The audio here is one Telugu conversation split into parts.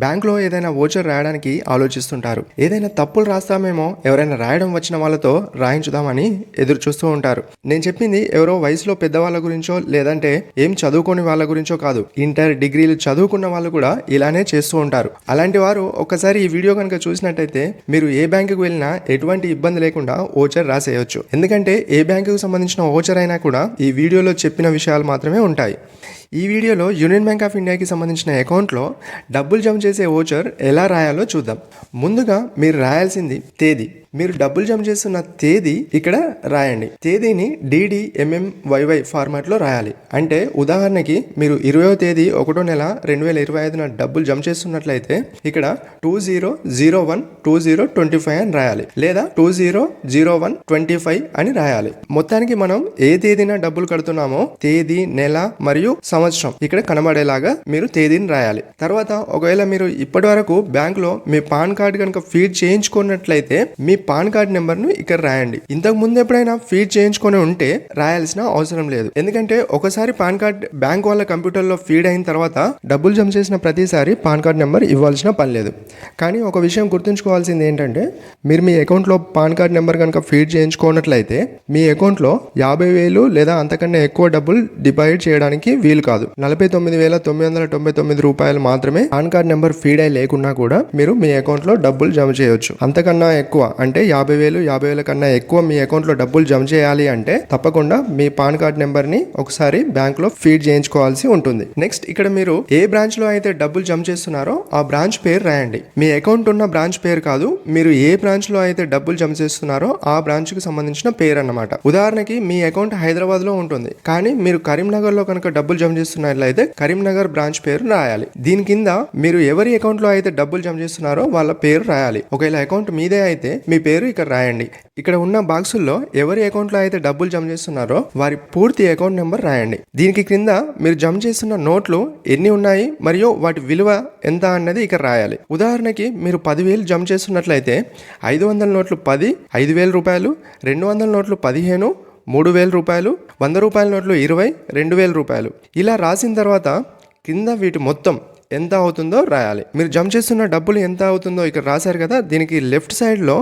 బ్యాంక్లో ఏదైనా ఓచర్ రాయడానికి ఆలోచిస్తుంటారు. ఏదైనా తప్పులు రాస్తామేమో, ఎవరైనా రాయడం వచ్చిన వాళ్ళతో రాయించుదామని ఎదురు చూస్తూ ఉంటారు. నేను చెప్పింది ఎవరో వయసులో పెద్దవాళ్ళ గురించో లేదంటే ఏం చదువుకోని వాళ్ళ గురించో కాదు. ఇంటర్, డిగ్రీలు చదువుకున్న వాళ్ళు కూడా ఇలానే చేస్తూ ఉంటారు. అలాంటి వారు ఒక్కసారి ఈ వీడియో కనుక చూసినట్టయితే మీరు ఏ బ్యాంకుకి వెళ్ళినా ఎటువంటి ఇబ్బంది లేకుండా ఓచర్ రాసేయచ్చు. ఎందుకంటే ఏ బ్యాంకుకు సంబంధించిన ఓచర్ అయినా కూడా ఈ వీడియోలో చెప్పిన విషయాలు మాత్రమే ఉంటాయి. ఈ వీడియోలో యూనియన్ బ్యాంక్ ఆఫ్ ఇండియాకి సంబంధించిన అకౌంట్లో డబ్బులు జమ చేసే ఓచర్ ఎలా రాయాలో చూద్దాం. ముందుగా మీరు రాయాల్సింది తేదీ. మీరు డబ్బులు జమ చేస్తున్న తేదీ ఇక్కడ రాయండి. తేదీని DDMMYY ఫార్మాట్లో రాయాలి. అంటే ఉదాహరణకి మీరు 20వ తేదీ 1వ నెల 2025న డబ్బులు జమ చేస్తున్నట్లయితే ఇక్కడ 20012025 అని రాయాలి, లేదా 200125 అని రాయాలి. మొత్తానికి మనం ఏ తేదీన డబ్బులు కడుతున్నామో తేదీ, నెల మరియు సంవత్సరం ఇక్కడ కనబడేలాగా మీరు తేదీని రాయాలి. తర్వాత ఒకవేళ మీరు ఇప్పటి వరకు బ్యాంకులో మీ పాన్ కార్డు కనుక ఫీడ్ చేయించుకున్నట్లయితే మీ పాన్ కార్డ్ నెంబర్ను ఇక్కడ రాయండి. ఇంతకు ముందు ఎప్పుడైనా ఫీడ్ చేయించుకొని ఉంటే రాయాల్సిన అవసరం లేదు. ఎందుకంటే ఒకసారి పాన్ కార్డ్ బ్యాంక్ వాళ్ళ కంప్యూటర్లో ఫీడ్ అయిన తర్వాత డబ్బులు జమ చేసిన ప్రతిసారి పాన్ కార్డ్ నెంబర్ ఇవ్వాల్సిన పని లేదు. కానీ ఒక విషయం గుర్తుంచుకోవాల్సింది ఏంటంటే, మీరు మీ అకౌంట్లో పాన్ కార్డ్ నెంబర్ కనుక ఫీడ్ చేయించుకున్నట్లయితే మీ అకౌంట్లో 50,000 లేదా అంతకన్నా ఎక్కువ డబ్బులు డిపాజిట్ చేయడానికి వీలు కాదు. 49,999 రూపాయలు మాత్రమే పాన్ కార్డ్ నెంబర్ ఫీడ్ అయి లేకున్నా కూడా మీరు మీ అకౌంట్లో డబ్బులు జమ చేయొచ్చు. అంతకన్నా ఎక్కువ అంటే 50,000 కన్నా ఎక్కువ మీ అకౌంట్లో డబ్బులు జమ చేయాలి అంటే తప్పకుండా మీ పాన్ కార్డ్ నెంబర్ ని ఒకసారి బ్యాంక్ లో ఫీడ్ చేయించుకోవాల్సి ఉంటుంది. నెక్స్ట్ ఇక్కడ మీరు ఏ బ్రాంచ్ లో అయితే డబ్బులు జమ చేస్తున్నారో ఆ బ్రాంచ్ పేరు రాయండి. మీ అకౌంట్ ఉన్న బ్రాంచ్ పేరు కాదు, మీరు ఏ బ్రాంచ్ లో అయితే డబ్బులు జమ చేస్తున్నారో ఆ బ్రాంచ్ కి సంబంధించిన పేరు అన్నమాట. ఉదాహరణకి మీ అకౌంట్ హైదరాబాద్ లో ఉంటుంది, కానీ మీరు కరీంనగర్ లో కనుక డబ్బులు జమ చేస్తున్నట్లయితే కరీంనగర్ బ్రాంచ్ పేరు రాయాలి. దీని కింద మీరు ఎవరి అకౌంట్ లో అయితే డబ్బులు జమ చేస్తున్నారో వాళ్ళ పేరు రాయాలి. ఒకవేళ అకౌంట్ మీదే అయితే మీ పేరు ఇక్కడ రాయండి. ఇక్కడ ఉన్న బాక్సుల్లో ఎవరి అకౌంట్ లో అయితే డబ్బులు జమ చేస్తున్నారో వారి పూర్తి అకౌంట్ నెంబర్ రాయండి. దీనికి క్రింద మీరు జమ చేస్తున్న నోట్లు ఎన్ని ఉన్నాయి మరియు వాటి విలువ ఎంత అన్నది ఇక్కడ రాయాలి. ఉదాహరణకి మీరు 10,000 జమ చేస్తున్నట్లయితే 500 నోట్లు 10, 5,000 రూపాయలు, 200 నోట్లు 15, 3,000 రూపాయలు, 100 రూపాయల నోట్లు 20, 2,000 రూపాయలు. ఇలా రాసిన తర్వాత కింద వీటి మొత్తం ఎంత అవుతుందో రాయాలి. మీరు జమ చేస్తున్న డబ్బులు ఎంత అవుతుందో ఇక్కడ రాశారు కదా, దీనికి లెఫ్ట్ సైడ్ లో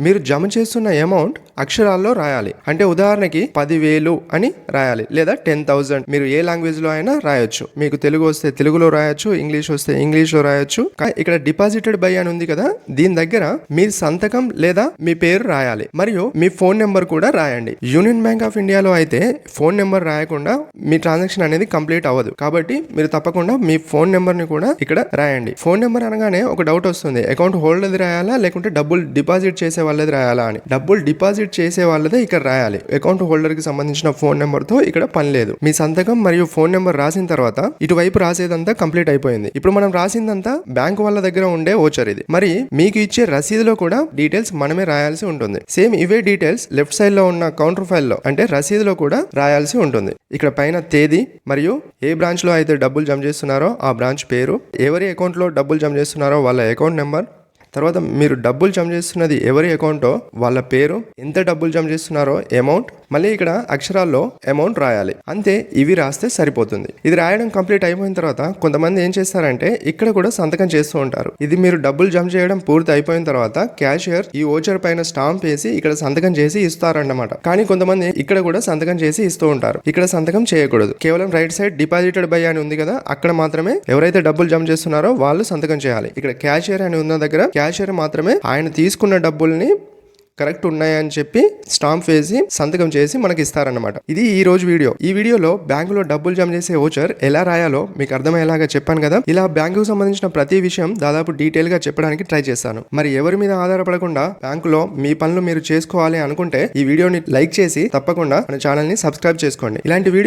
మీరు జమ చేస్తున్న అమౌంట్ అక్షరాల్లో రాయాలి. అంటే ఉదాహరణకి 10,000 అని రాయాలి, లేదా 10,000. మీరు ఏ లాంగ్వేజ్ లో అయినా రాయొచ్చు. మీకు తెలుగు వస్తే తెలుగులో రాయొచ్చు, ఇంగ్లీష్ వస్తే ఇంగ్లీష్ లో రాయొచ్చు. ఇక్కడ డిపాజిటెడ్ బై అని ఉంది కదా, దీని దగ్గర మీ సంతకం లేదా మీ పేరు రాయాలి మరియు మీ ఫోన్ నెంబర్ కూడా రాయండి. యూనియన్ బ్యాంక్ ఆఫ్ ఇండియాలో అయితే ఫోన్ నెంబర్ రాయకుండా మీ ట్రాన్సాక్షన్ అనేది కంప్లీట్ అవ్వదు. కాబట్టి మీరు తప్పకుండా మీ ఫోన్ నెంబర్ ని కూడా ఇక్కడ రాయండి. ఫోన్ నెంబర్ అనగానే ఒక డౌట్ వస్తుంది, అకౌంట్ హోల్డర్ది రాయాలా లేకుంటే డబ్బులు డిపాజిట్ చేసే వాళ్ళది రాయాలా అని. డబ్బులు డిపాజిట్ చేసే వాళ్ళదే ఇక్కడ రాయాలి. అకౌంట్ హోల్డర్ కి సంబంధించిన ఫోన్ నెంబర్ తో ఇక్కడ పని లేదు. మీ సంతకం మరియు ఫోన్ నెంబర్ రాసిన తర్వాత ఇటువైపు రాసేదంతా కంప్లీట్ అయిపోయింది. ఇప్పుడు మనం రాసిందంతా బ్యాంక్ వాళ్ళ దగ్గర ఉండే ఓచర్ ఇది. మరి మీకు ఇచ్చే రసీదులో కూడా డీటెయిల్స్ మనమే రాయాల్సి ఉంటుంది. సేమ్ ఇవే డీటెయిల్స్ లెఫ్ట్ సైడ్ లో ఉన్న కౌంటర్ ఫైల్ లో అంటే రసీదులో కూడా రాయాల్సి ఉంటుంది. ఇక్కడ పైన తేదీ మరియు ఏ బ్రాంచ్ లో అయితే డబ్బులు జమ చేస్తున్నారో ఆ బ్రాంచ్ పేరు, ఎవరి అకౌంట్లో డబ్బులు జమ చేస్తున్నారో వాళ్ళ అకౌంట్ నెంబర్, తర్వాత మీరు డబ్బులు జమ చేస్తున్నది ఎవరి అకౌంటో వాళ్ళ పేరు, ఎంత డబ్బులు జమ చేస్తున్నారో అమౌంట్, మళ్ళీ ఇక్కడ అక్షరాల్లో అమౌంట్ రాయాలి. అంతే, ఇవి రాస్తే సరిపోతుంది. ఇది రాయడం కంప్లీట్ అయిపోయిన తర్వాత కొంతమంది ఏం చేస్తారంటే ఇక్కడ కూడా సంతకం చేస్తూ ఉంటారు. ఇది మీరు డబ్బులు జమ చేయడం పూర్తి అయిపోయిన తర్వాత క్యాషియర్ ఈ ఓచర్ పైన స్టాంప్ వేసి ఇక్కడ సంతకం చేసి ఇస్తారన్నమాట. కానీ కొంతమంది ఇక్కడ కూడా సంతకం చేసి ఇస్తూ ఉంటారు. ఇక్కడ సంతకం చేయకూడదు. కేవలం రైట్ సైడ్ డిపాజిటెడ్ బై అని ఉంది కదా, అక్కడ మాత్రమే ఎవరైతే డబ్బులు జమ చేస్తున్నారో వాళ్ళు సంతకం చేయాలి. ఇక్కడ క్యాషియర్ అని ఉన్న దగ్గర క్యాషియర్ మాత్రమే ఆయన తీసుకున్న డబ్బుల్ని కరెక్ట్ ఉన్నాయని చెప్పి స్టాంప్ వేసి సంతకం చేసి మనకి ఇస్తారన్నమాట. ఇది ఈ రోజు వీడియో. ఈ వీడియోలో బ్యాంకులో డబ్బులు జమ చేసే ఓచర్ ఎలా రాయాలో మీకు అర్థమయ్యేలాగా చెప్పాను కదా. ఇలా బ్యాంకుకు సంబంధించిన ప్రతి విషయం దాదాపు డీటెయిల్ గా చెప్పడానికి ట్రై చేస్తాను. మరి ఎవరి మీద ఆధారపడకుండా బ్యాంకులో మీ పనులు మీరు చేసుకోవాలి అనుకుంటే ఈ వీడియోని లైక్ చేసి తప్పకుండా మన ఛానల్ ని సబ్స్క్రైబ్ చేసుకోండి. ఇలాంటి వీడియో